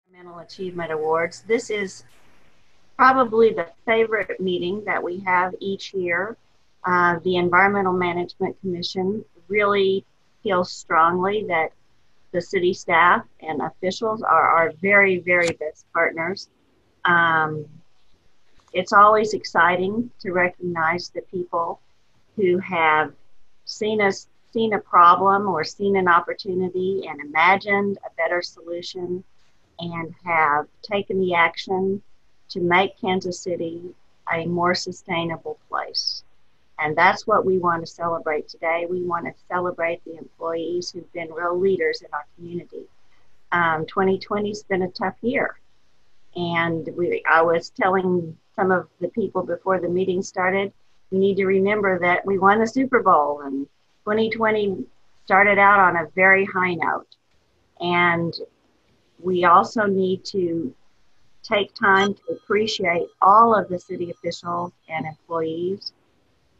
Environmental Achievement Awards. This is probably the favorite meeting that we have each year. The Environmental Management Commission really feels strongly that the city staff and officials are our very, very best partners. It's always exciting to recognize the people who have seen a problem or seen an opportunity and imagined a better solution and have taken the action to make Kansas City a more sustainable place. And that's what we want to celebrate today. We want to celebrate the employees who've been real leaders in our community. 2020 has been a tough year. And I was telling some of the people before the meeting started, we need to remember that we won the Super Bowl, and 2020 started out on a very high note. And we also need to take time to appreciate all of the city officials and employees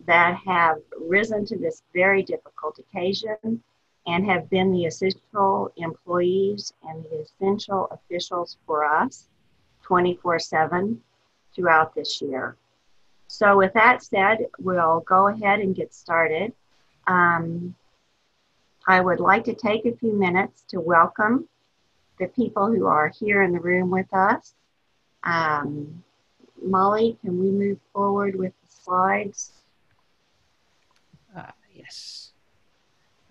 that have risen to this very difficult occasion and have been the essential employees and the essential officials for us 24/7 throughout this year. So with that said, we'll go ahead and get started. I would like to take a few minutes to welcome the people who are here in the room with us. Molly, can we move forward with the slides? Yes.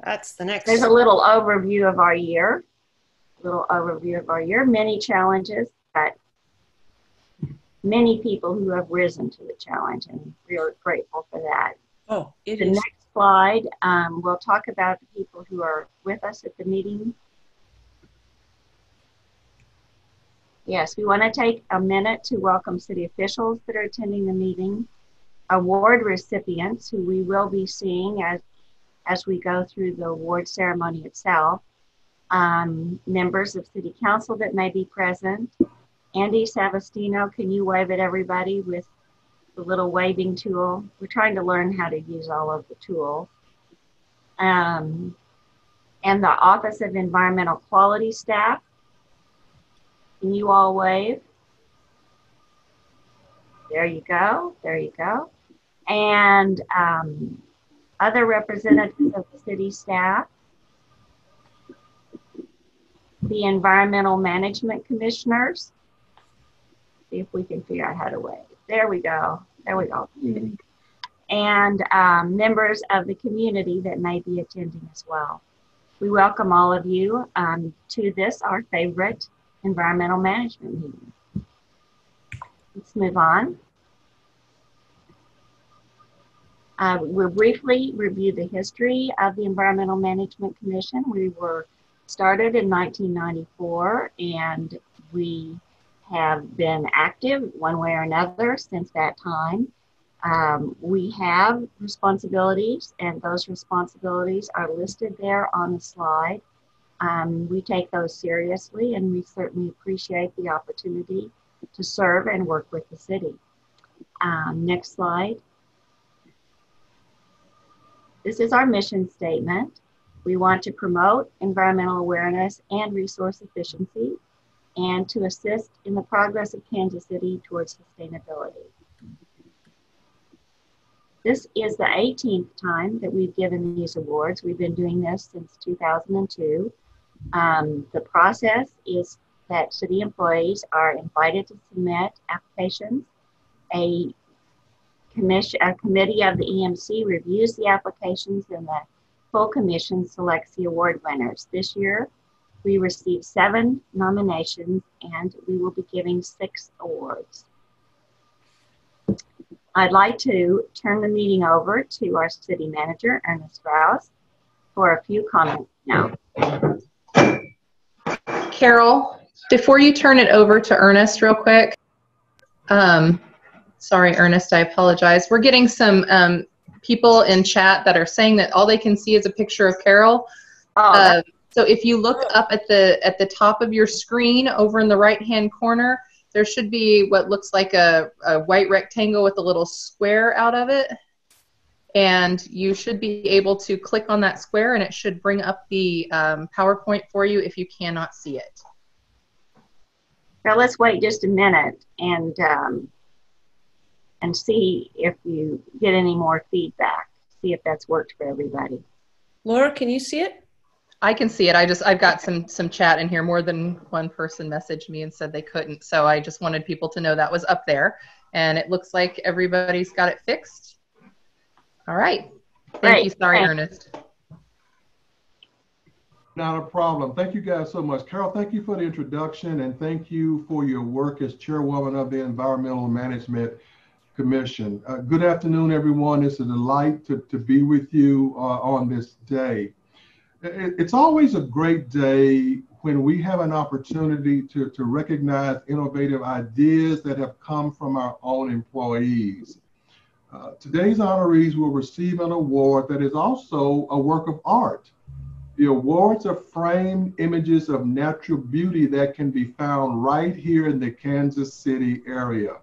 That's the next. There's a little overview of our year. Many challenges, but many people who have risen to the challenge, and we're grateful for that. Oh, it the is. Next slide, we'll talk about the people who are with us at the meeting. Yes, we want to take a minute to welcome city officials that are attending the meeting, award recipients who we will be seeing as we go through the award ceremony itself, members of city council that may be present. Andy Savastino, can you wave at everybody with the little waving tool? We're trying to learn how to use all of the tools. And the Office of Environmental Quality staff. Can you all wave? There you go. And other representatives of the city staff. The Environmental Management Commissioners. See if we can figure out how to wave. There we go. And members of the community that may be attending as well. We welcome all of you to this, our favorite environmental management meeting. Let's move on. We'll briefly review the history of the Environmental Management Commission. We were started in 1994, and we have been active one way or another since that time. We have responsibilities, and those responsibilities are listed there on the slide. We take those seriously, and we certainly appreciate the opportunity to serve and work with the city. Next slide. This is our mission statement. We want to promote environmental awareness and resource efficiency, and to assist in the progress of Kansas City towards sustainability. This is the 18th time that we've given these awards. We've been doing this since 2002. The process is that city employees are invited to submit applications. A committee of the EMC reviews the applications, and the full commission selects the award winners. This year, we received 7 nominations, and we will be giving 6 awards. I'd like to turn the meeting over to our city manager, Ernest Rouse, for a few comments now. Carol, before you turn it over to Ernest real quick, sorry, Ernest, I apologize. We're getting some people in chat that are saying that all they can see is a picture of Carol. So if you look up at the top of your screen over in the right-hand corner, there should be what looks like a white rectangle with a little square out of it. And you should be able to click on that square, and it should bring up the PowerPoint for you if you cannot see it. So let's wait just a minute and see if you get any more feedback. See if that's worked for everybody. Laura, can you see it? I can see it. I've got some chat in here. More than one person messaged me and said they couldn't. So I just wanted people to know that was up there. And it looks like everybody's got it fixed. All right. Thank you. Sorry, Ernest. Not a problem. Thank you guys so much. Carol, thank you for the introduction, and thank you for your work as chairwoman of the Environmental Management Commission. Good afternoon, everyone. It's a delight to be with you on this day. It's always a great day when we have an opportunity to recognize innovative ideas that have come from our own employees. Today's honorees will receive an award that is also a work of art. The awards are framed images of natural beauty that can be found right here in the Kansas City area.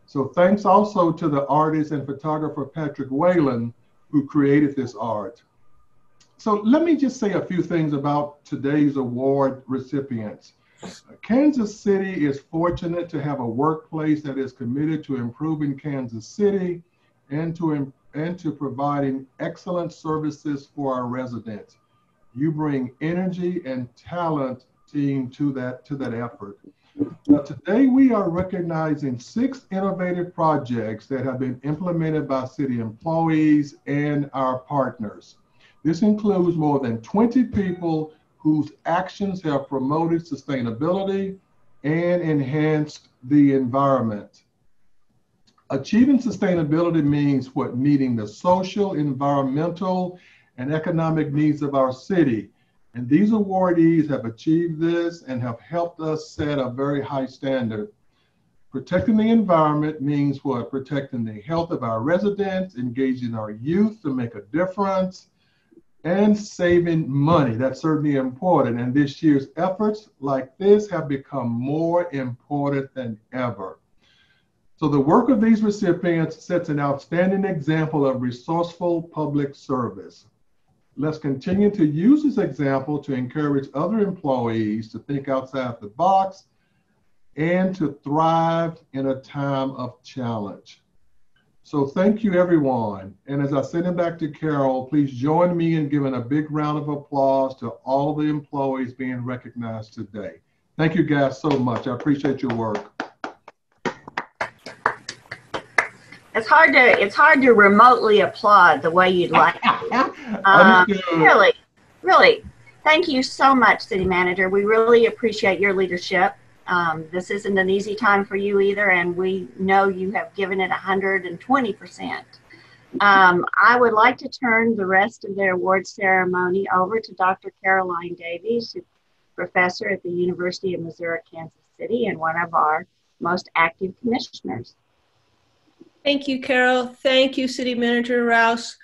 So thanks also to the artist and photographer Patrick Whalen, who created this art. So let me just say a few things about today's award recipients. Kansas City is fortunate to have a workplace that is committed to improving Kansas City and to providing excellent services for our residents. You bring energy and talent team to that effort. Now, today we are recognizing 6 innovative projects that have been implemented by city employees and our partners. This includes more than 20 people whose actions have promoted sustainability and enhanced the environment. Achieving sustainability means meeting the social, environmental, and economic needs of our city. And these awardees have achieved this and have helped us set a very high standard. Protecting the environment means what? Protecting the health of our residents, engaging our youth to make a difference, and saving money. That's certainly important. And this year's efforts like this have become more important than ever. So the work of these recipients sets an outstanding example of resourceful public service. Let's continue to use this example to encourage other employees to think outside the box and to thrive in a time of challenge. So thank you, everyone. And as I send it back to Carol, please join me in giving a big round of applause to all the employees being recognized today. Thank you guys so much. I appreciate your work. It's hard to remotely applaud the way you'd like to. Really, thank you so much, City Manager. We really appreciate your leadership. This isn't an easy time for you either, and we know you have given it 120%. I would like to turn the rest of the award ceremony over to Dr. Caroline Davies, professor at the University of Missouri, Kansas City, and one of our most active commissioners. Thank you, Carol. Thank you, City Manager Rouse.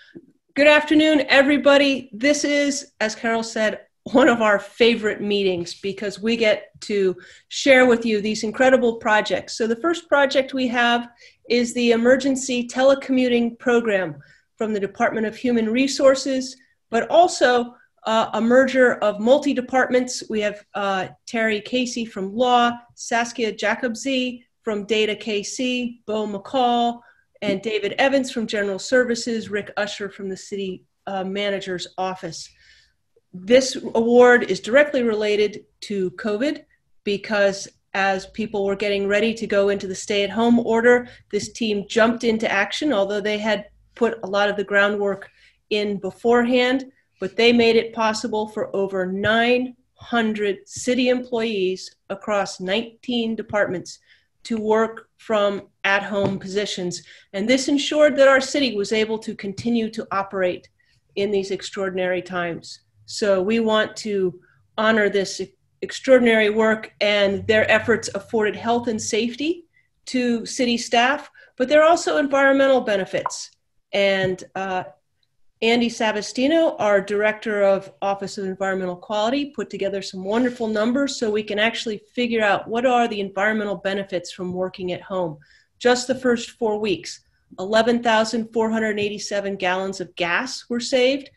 Good afternoon, everybody. This is, as Carol said, one of our favorite meetings because we get to share with you these incredible projects. So the first project we have is the Emergency Telecommuting Program from the Department of Human Resources, but also a merger of multi-departments. We have Terry Casey from Law, Saskia Jacobsy from Data KC, Bo McCall, and David Evans from General Services, Rick Usher from the City Manager's Office. This award is directly related to COVID because as people were getting ready to go into the stay-at-home order, this team jumped into action, although they had put a lot of the groundwork in beforehand, but they made it possible for over 900 city employees across 19 departments to work from at-home positions. And this ensured that our city was able to continue to operate in these extraordinary times. So we want to honor this extraordinary work, and their efforts afforded health and safety to city staff, but there are also environmental benefits. And Andy Savastino, our Director of Office of Environmental Quality, put together some wonderful numbers so we can actually figure out what are the environmental benefits from working at home. Just the first 4 weeks, 11,487 gallons of gas were saved,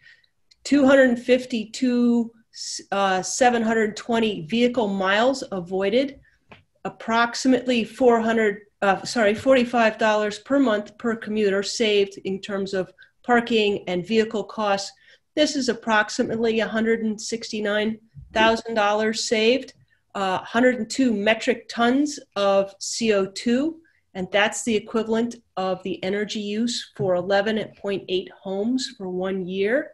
252 720 vehicle miles avoided, approximately $45 per month per commuter saved in terms of parking and vehicle costs. This is approximately $169,000 saved, 102 metric tons of CO2, and that's the equivalent of the energy use for 11.8 homes for 1 year,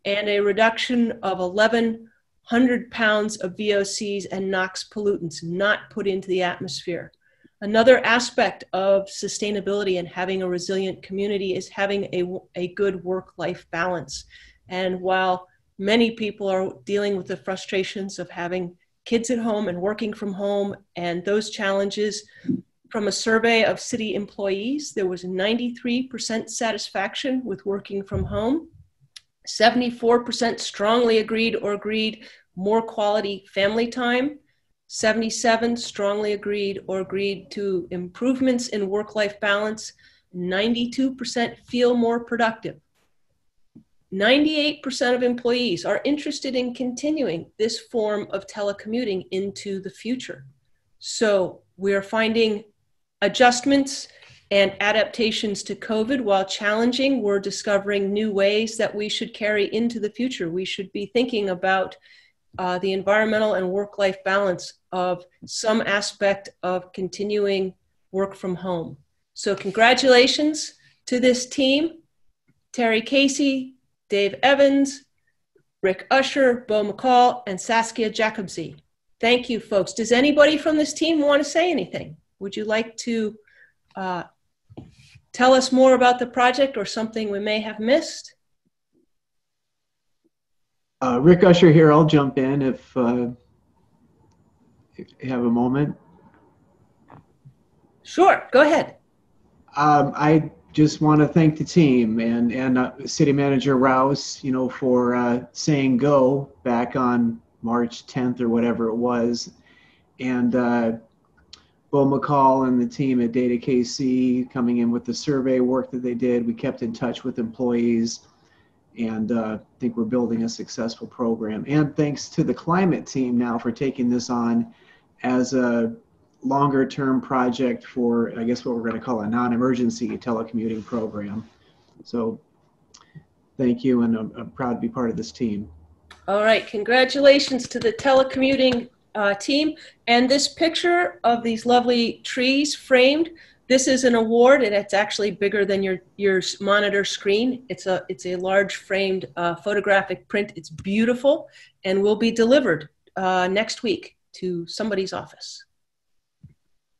and a reduction of 1,100 pounds of VOCs and NOx pollutants not put into the atmosphere. Another aspect of sustainability and having a resilient community is having a good work-life balance. And while many people are dealing with the frustrations of having kids at home and working from home and those challenges, from a survey of city employees, there was 93% satisfaction with working from home. 74% strongly agreed more quality family time. 77 strongly agreed to improvements in work-life balance. 92% feel more productive. 98% of employees are interested in continuing this form of telecommuting into the future. So we're finding adjustments and adaptations to COVID, while challenging, we're discovering new ways that we should carry into the future. We should be thinking about the environmental and work-life balance of some aspect of continuing work from home. So congratulations to this team, Terry Casey, Dave Evans, Rick Usher, Bo McCall, and Saskia Jacobsey. Thank you, folks. Does anybody from this team want to say anything? Would you like to tell us more about the project or something we may have missed? Rick Usher here. I'll jump in if you have a moment. Sure, go ahead. I just want to thank the team and City Manager Rouse, for saying go back on March 10th or whatever it was, and Bo McCall and the team at Data KC coming in with the survey work that they did. We kept in touch with employees, and I think we're building a successful program. And thanks to the climate team now for taking this on as a longer term project for, I guess, what we're going to call a non-emergency telecommuting program. So thank you, and I'm proud to be part of this team. All right, congratulations to the telecommuting team. And this picture of these lovely trees framed, this is an award, and it's actually bigger than your monitor screen. It's a large framed photographic print. It's beautiful and will be delivered next week to somebody's office.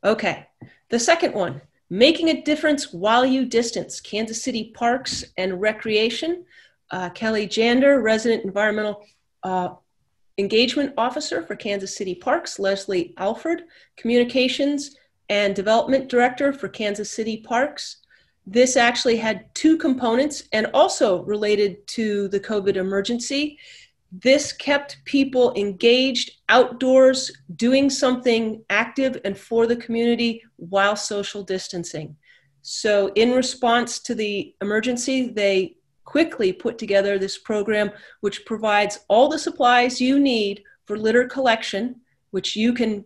Okay, the second one, making a difference while you distance, Kansas City Parks and Recreation. Kelly Jander, Resident Environmental Engagement Officer for Kansas City Parks. Leslie Alford, Communications and Development Director for Kansas City Parks. This actually had two components and also related to the COVID emergency. This kept people engaged outdoors, doing something active and for the community while social distancing. So in response to the emergency, they quickly put together this program, which provides all the supplies you need for litter collection, which you can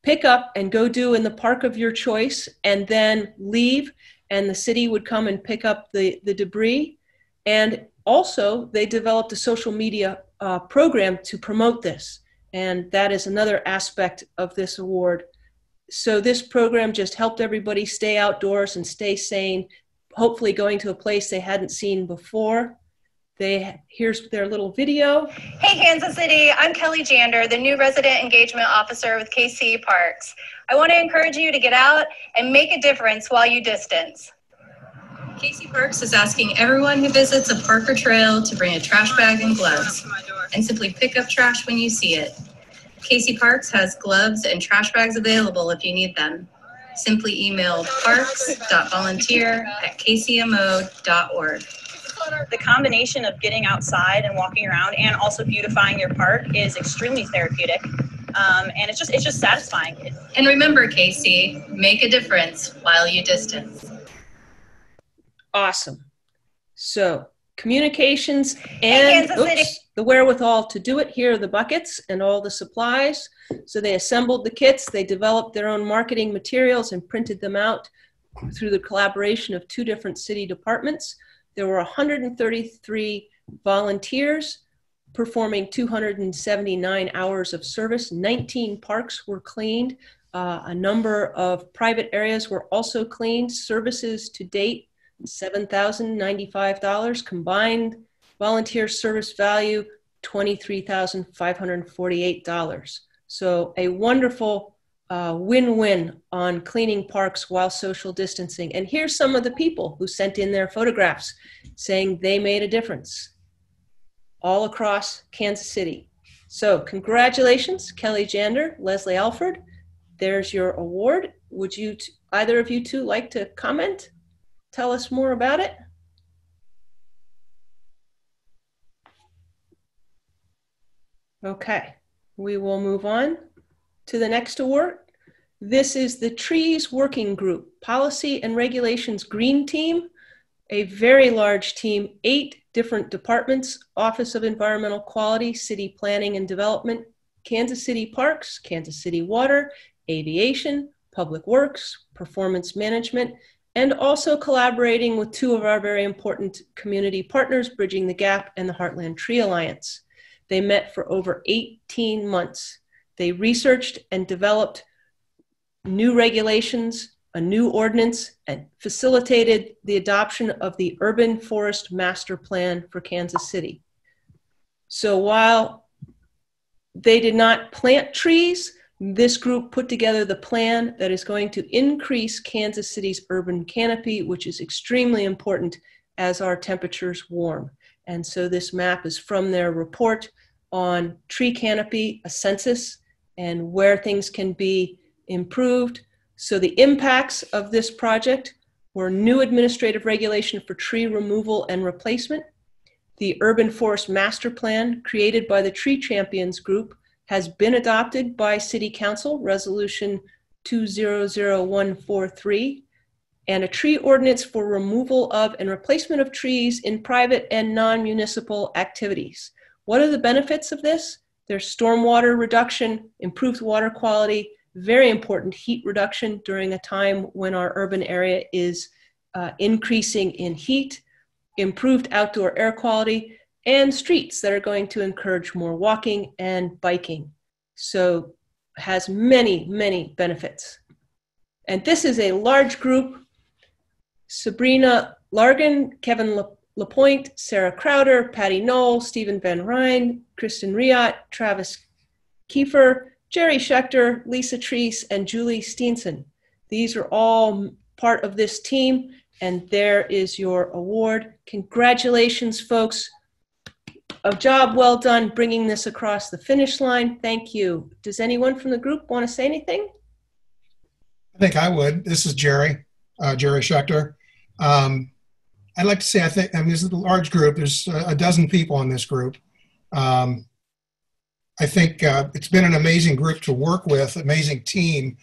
pick up and go do in the park of your choice, and then leave, and the city would come and pick up the debris. And also, they developed a social media program to promote this, and that is another aspect of this award. So this program just helped everybody stay outdoors and stay sane, hopefully going to a place they hadn't seen before. Here's their little video. Hey Kansas City, I'm Kelly Jander, the new Resident Engagement Officer with KC Parks. I want to encourage you to get out and make a difference while you distance. KC Parks is asking everyone who visits a park or trail to bring a trash bag and gloves, and simply pick up trash when you see it. KC Parks has gloves and trash bags available if you need them. Simply email parks.volunteer@kcmo.org. The combination of getting outside and walking around and also beautifying your park is extremely therapeutic, and it's just satisfying. And remember, KC, make a difference while you distance. Awesome. So communications Hey, and Kansas City. the wherewithal to do it. Here are the buckets and all the supplies. So they assembled the kits, they developed their own marketing materials and printed them out through the collaboration of 2 different city departments. There were 133 volunteers performing 279 hours of service. 19 parks were cleaned. A number of private areas were also cleaned. Services to date, $7,095. Combined volunteer service value, $23,548. So a wonderful win-win on cleaning parks while social distancing. And here's some of the people who sent in their photographs saying they made a difference all across Kansas City. So congratulations, Kelly Jander, Leslie Alford. There's your award. Would you, either of you two, like to comment? Tell us more about it? Okay, we will move on to the next award. This is the Trees Working Group, Policy and Regulations Green Team, a very large team, 8 different departments: Office of Environmental Quality, City Planning and Development, Kansas City Parks, Kansas City Water, Aviation, Public Works, Performance Management, and also collaborating with 2 of our very important community partners, Bridging the Gap and the Heartland Tree Alliance. They met for over 18 months. They researched and developed new regulations, a new ordinance, and facilitated the adoption of the Urban Forest Master Plan for Kansas City. So while they did not plant trees, this group put together the plan that is going to increase Kansas City's urban canopy, which is extremely important as our temperatures warm. And so this map is from their report on tree canopy, a census, and where things can be improved. So the impacts of this project were new administrative regulation for tree removal and replacement. The Urban Forest Master Plan, created by the Tree Champions Group, has been adopted by City Council, Resolution 200143, and a tree ordinance for removal of and replacement of trees in private and non-municipal activities. What are the benefits of this? There's stormwater reduction, improved water quality, very important heat reduction during a time when our urban area is increasing in heat, improved outdoor air quality, and streets that are going to encourage more walking and biking. So has many, many benefits. And this is a large group: Sabrina Largan, Kevin LaPointe, Sarah Crowder, Patty Knoll, Stephen Van Ryn, Kristen Riot, Travis Kiefer, Jerry Schechter, Lisa Treese, and Julie Steenson. These are all part of this team, and there is your award. Congratulations, folks. A job well done bringing this across the finish line. Thank you. Does anyone from the group want to say anything? I think I would. This is Jerry Schechter. I'd like to say, I mean, this is a large group. There's a dozen people in this group. I think it's been an amazing group to work with, amazing team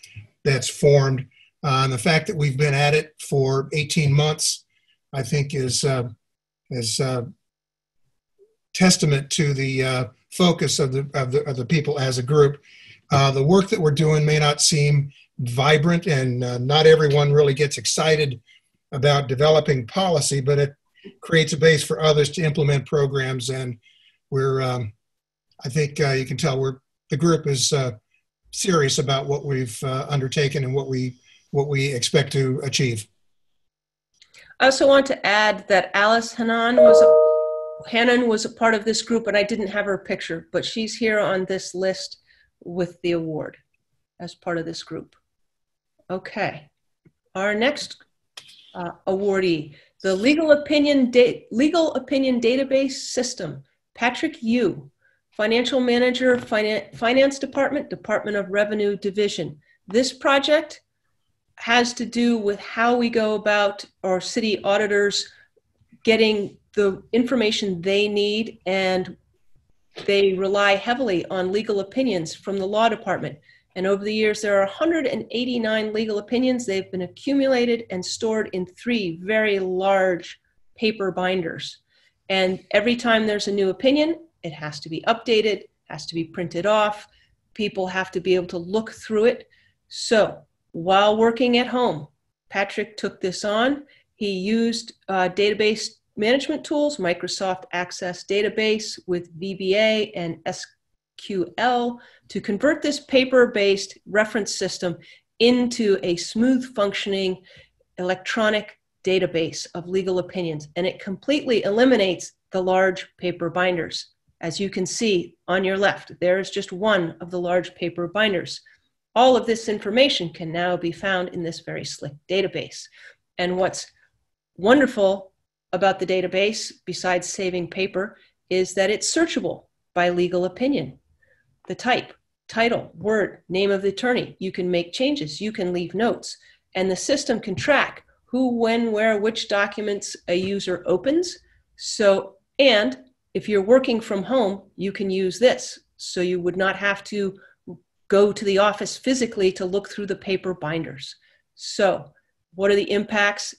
that's formed. And the fact that we've been at it for 18 months, I think is testament to the focus of the people as a group. The work that we're doing may not seem vibrant, and not everyone really gets excited about developing policy, but it creates a base for others to implement programs. And we're, I think you can tell the group is serious about what we've undertaken and what we expect to achieve. I also want to add that Alice Hannon was a part of this group, and I didn't have her picture, but she's here on this list with the award as part of this group. Okay, our next awardee, the Legal Opinion Database System, Patrick Yu, Financial Manager, Finance Department, Department of Revenue Division. This project has to do with how we go about our city auditors getting the information they need, and they rely heavily on legal opinions from the law department. And over the years, there are 189 legal opinions. They've been accumulated and stored in 3 very large paper binders. And every time there's a new opinion, it has to be updated, has to be printed off. People have to be able to look through it. So while working at home, Patrick took this on. He used database management tools, Microsoft Access Database with VBA and SQL, to convert this paper-based reference system into a smooth functioning electronic database of legal opinions. And it completely eliminates the large paper binders. As you can see on your left, there is just one of the large paper binders. All of this information can now be found in this very slick database. And what's wonderful about the database, besides saving paper, is that it's searchable by legal opinion. The type, title, word, name of the attorney. You can make changes, you can leave notes, and the system can track who, when, where, which documents a user opens. So, and if you're working from home, you can use this. So you would not have to go to the office physically to look through the paper binders. So what are the impacts?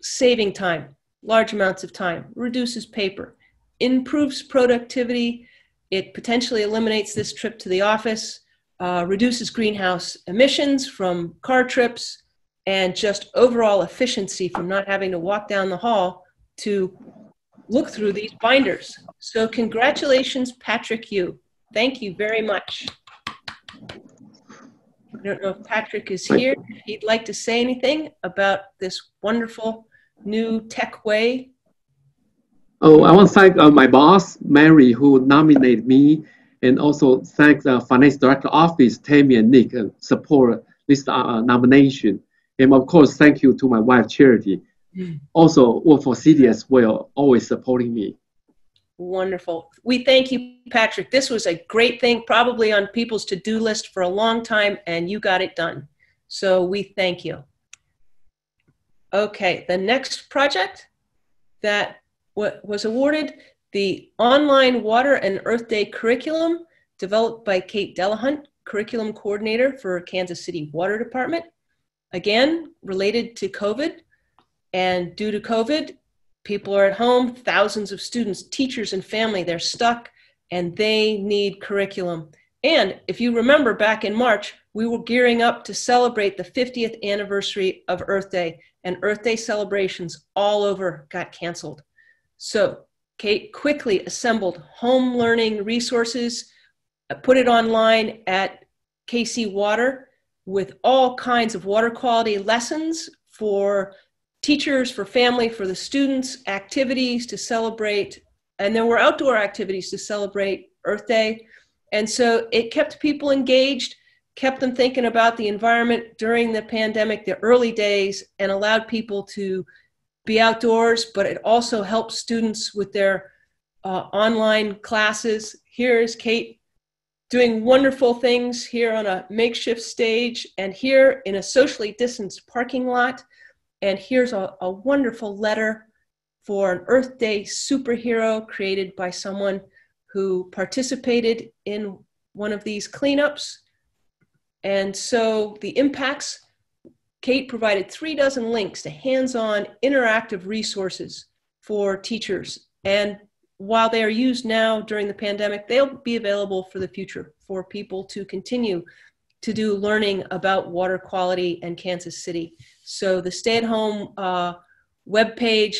Saving time, large amounts of time, reduces paper, improves productivity. It potentially eliminates this trip to the office, reduces greenhouse emissions from car trips, and just overall efficiency from not having to walk down the hall to look through these binders. So congratulations, Patrick Yu. Thank you very much. I don't know if Patrick is here. If he'd like to say anything about this wonderful new tech way. Oh, I want to thank my boss, Mary, who nominated me, and also thank the Finance Director Office, Tammy and Nick, support this nomination. And of course, thank you to my wife, Charity. Also work for City as well, always supporting me. Wonderful. We thank you, Patrick. This was a great thing, probably on people's to-do list for a long time, and you got it done. So we thank you. Okay, the next project that was awarded, the online Water and Earth Day curriculum developed by Kate Delahunt, curriculum coordinator for Kansas City Water Department. Again, related to COVID. And due to COVID, people are at home, thousands of students, teachers, and family, they're stuck, and they need curriculum. And if you remember back in March, we were gearing up to celebrate the 50th anniversary of Earth Day, and Earth Day celebrations all over got canceled. So Kate quickly assembled home learning resources, put it online at KC Water with all kinds of water quality lessons for teachers, for family, for the students, activities to celebrate, and there were outdoor activities to celebrate Earth Day. And so it kept people engaged, kept them thinking about the environment during the pandemic, the early days, and allowed people to be outdoors, but it also helped students with their online classes. Here's Kate doing wonderful things here on a makeshift stage, and here in a socially distanced parking lot. And here's a wonderful letter for an Earth Day superhero created by someone who participated in one of these cleanups. And so the impacts, Kate provided 36 links to hands-on interactive resources for teachers. And while they are used now during the pandemic, they'll be available for the future for people to continue to do learning about water quality in Kansas City. So the stay-at-home webpage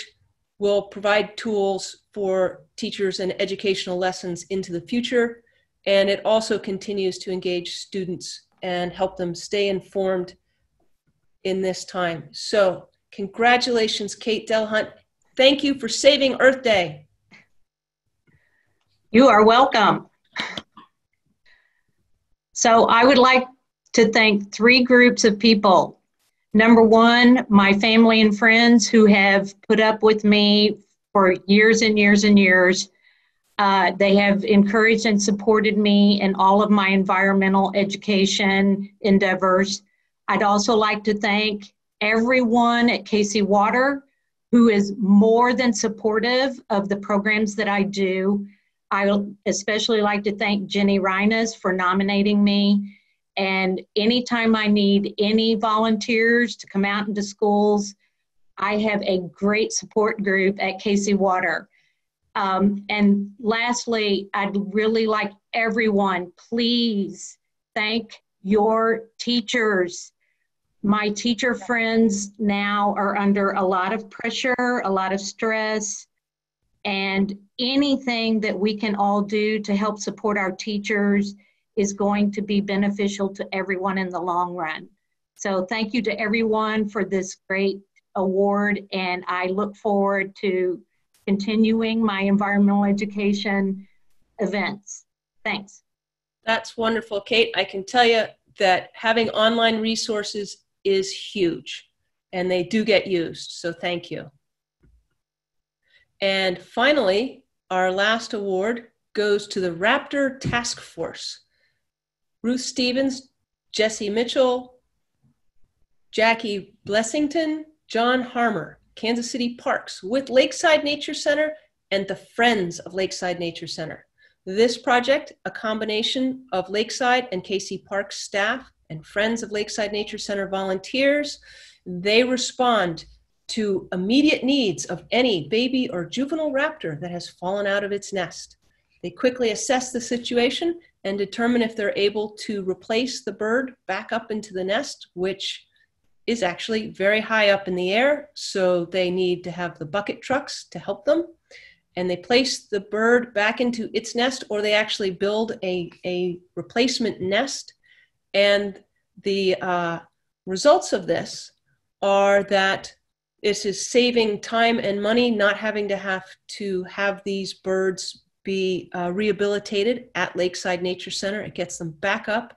will provide tools for teachers and educational lessons into the future. And it also continues to engage students and help them stay informed in this time. So congratulations, Kate Delahunt. Thank you for saving Earth Day. You are welcome. So I would like to thank 3 groups of people. Number one, my family and friends who have put up with me for years and years and years. They have encouraged and supported me in all of my environmental education endeavors. I'd also like to thank everyone at KC Water who is more than supportive of the programs that I do. I especially like to thank Jenny Reines for nominating me. And anytime I need any volunteers to come out into schools, I have a great support group at KC Water. And lastly, I'd really like everyone, please thank your teachers. My teacher friends now are under a lot of pressure, a lot of stress, and anything that we can all do to help support our teachers is going to be beneficial to everyone in the long run. So thank you to everyone for this great award, and I look forward to continuing my environmental education events. Thanks. That's wonderful, Kate. I can tell you that having online resources is huge, and they do get used, so thank you. And finally, our last award goes to the Raptor Task Force. Ruth Stevens, Jesse Mitchell, Jackie Blessington, John Harmer, Kansas City Parks with Lakeside Nature Center and the Friends of Lakeside Nature Center. This project, a combination of Lakeside and KC Parks staff and Friends of Lakeside Nature Center volunteers, they respond to immediate needs of any baby or juvenile raptor that has fallen out of its nest. They quickly assess the situation and determine if they're able to replace the bird back up into the nest, which is actually very high up in the air, so they need to have the bucket trucks to help them. And they place the bird back into its nest, or they actually build a replacement nest. And the results of this are that this is saving time and money, not having to have these birds be rehabilitated at Lakeside Nature Center. It gets them back up.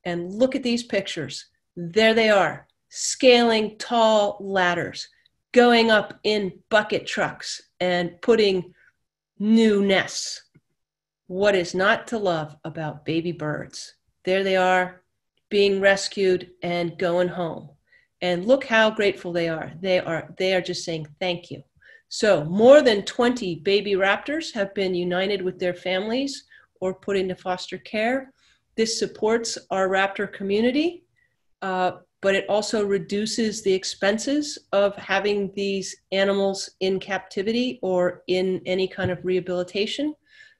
And look at these pictures. There they are, scaling tall ladders, going up in bucket trucks and putting new nests. What is not to love about baby birds? There they are, being rescued and going home. And look how grateful they are. They are just saying thank you. So more than 20 baby raptors have been united with their families or put into foster care. This supports our raptor community, but it also reduces the expenses of having these animals in captivity or in any kind of rehabilitation.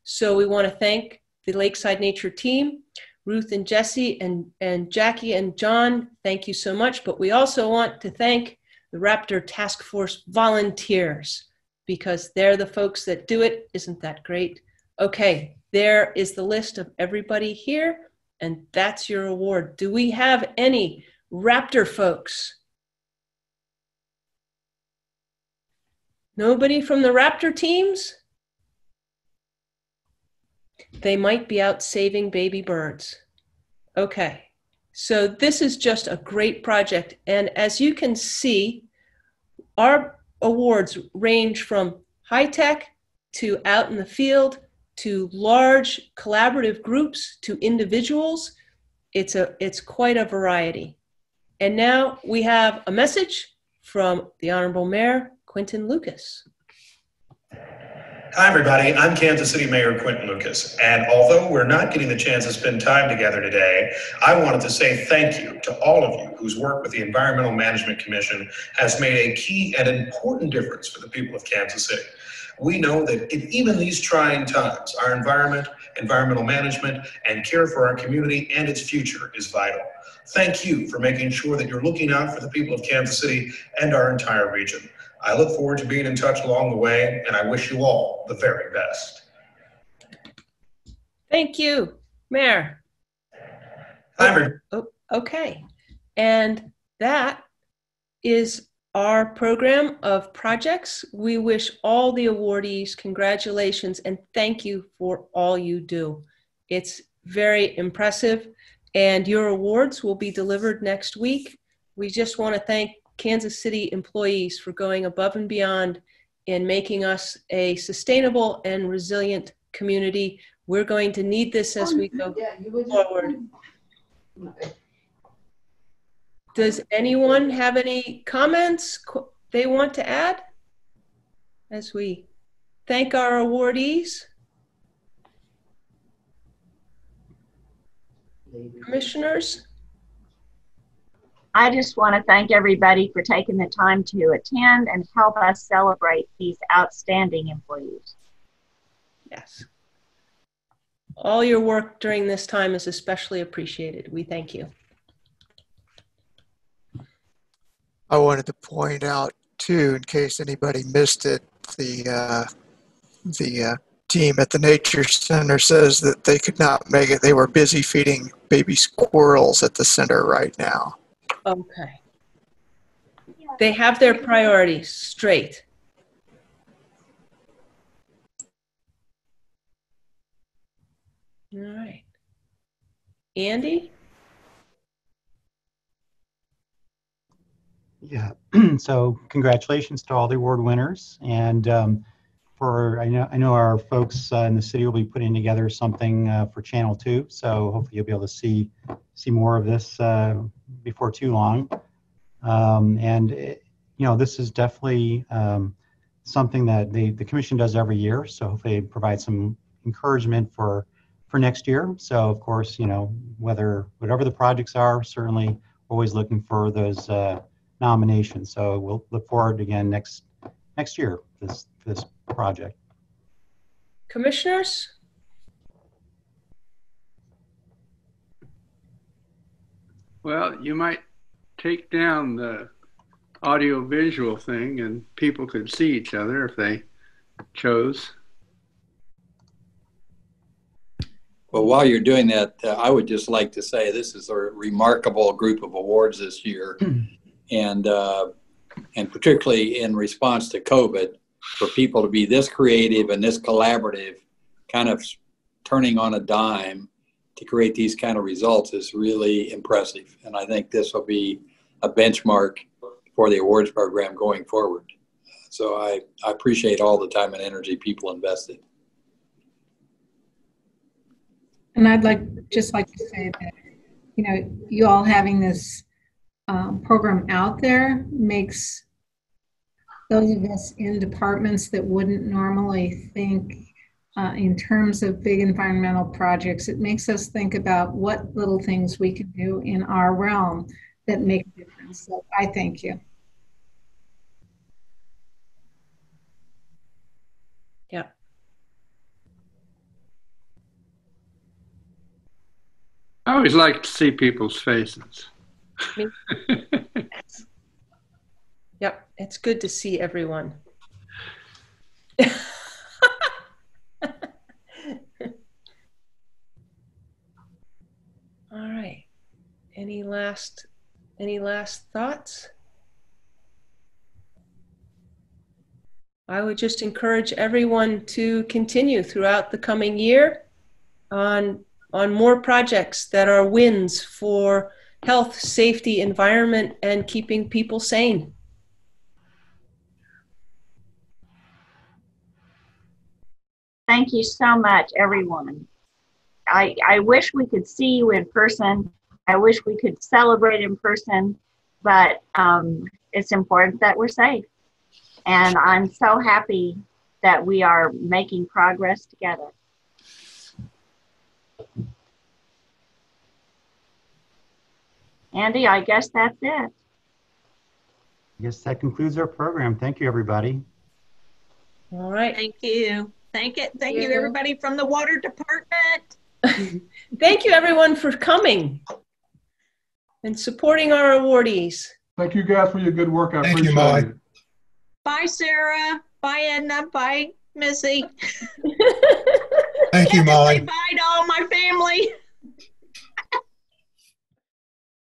So we want to thank the Lakeside Nature team, Ruth and Jesse and Jackie and John, thank you so much. But we also want to thank the Raptor Task Force volunteers, because they're the folks that do it. Isn't that great? Okay, there is the list of everybody here, and that's your award. Do we have any Raptor folks? Nobody from the Raptor teams? They might be out saving baby birds. Okay, so this is just a great project. And as you can see, our awards range from high-tech to out in the field to large collaborative groups to individuals. It's quite a variety. And now we have a message from the Honorable Mayor, Quinton Lucas. Hi, everybody. I'm Kansas City Mayor Quinton Lucas, and although we're not getting the chance to spend time together today, I wanted to say thank you to all of you whose work with the Environmental Management Commission has made a key and important difference for the people of Kansas City. We know that in even these trying times, our environment, environmental management, and care for our community and its future is vital. Thank you for making sure that you're looking out for the people of Kansas City and our entire region. I look forward to being in touch along the way, and I wish you all the very best. Thank you, Mayor. Okay, and that is our program of projects. We wish all the awardees congratulations and thank you for all you do. It's very impressive, and your awards will be delivered next week. We just want to thank Kansas City employees for going above and beyond in making us a sustainable and resilient community. We're going to need this as we go forward. Does anyone have any comments they want to add as we thank our awardees? Commissioners? I just want to thank everybody for taking the time to attend and help us celebrate these outstanding employees. Yes. All your work during this time is especially appreciated. We thank you. I wanted to point out too, in case anybody missed it, the team at the Nature Center says that they could not make it. They were busy feeding baby squirrels at the center right now. Okay. They have their priorities straight. All right. Andy? Yeah, so congratulations to all the award winners. And I know our folks in the city will be putting together something for Channel 2. So hopefully you'll be able to see more of this before too long. This is definitely something that the commission does every year. So hopefully it provides some encouragement for next year. So of course, whatever the projects are, certainly always looking for those nominations. So we'll look forward again next year this project. Commissioners? Well, you might take down the audio visual thing and people could see each other if they chose. Well, while you're doing that, I would just like to say this is a remarkable group of awards this year. And particularly in response to COVID, for people to be this creative and this collaborative, kind of turning on a dime to create these kind of results is really impressive. And I think this will be a benchmark for the awards program going forward. So I appreciate all the time and energy people invested. And I'd just like to say that, you all having this program out there makes those of us in departments that wouldn't normally think in terms of big environmental projects, it makes us think about what little things we can do in our realm that make a difference. So I thank you. Yeah. I always like to see people's faces. Yep, it's good to see everyone. All right. Any last thoughts? I would just encourage everyone to continue throughout the coming year on more projects that are wins for health, safety, environment, and keeping people sane. Thank you so much, everyone. I wish we could see you in person. I wish we could celebrate in person, but it's important that we're safe. And I'm so happy that we are making progress together. Andy, I guess that's it. I guess that concludes our program. Thank you, everybody. All right. Thank you. Thank you, everybody from the water department. Thank you, everyone, for coming and supporting our awardees. Thank you guys for your good work. I appreciate you, Molly. it. Bye, Sarah. Bye, Edna. Bye, Missy. Thank you, Molly. Say bye to all my family.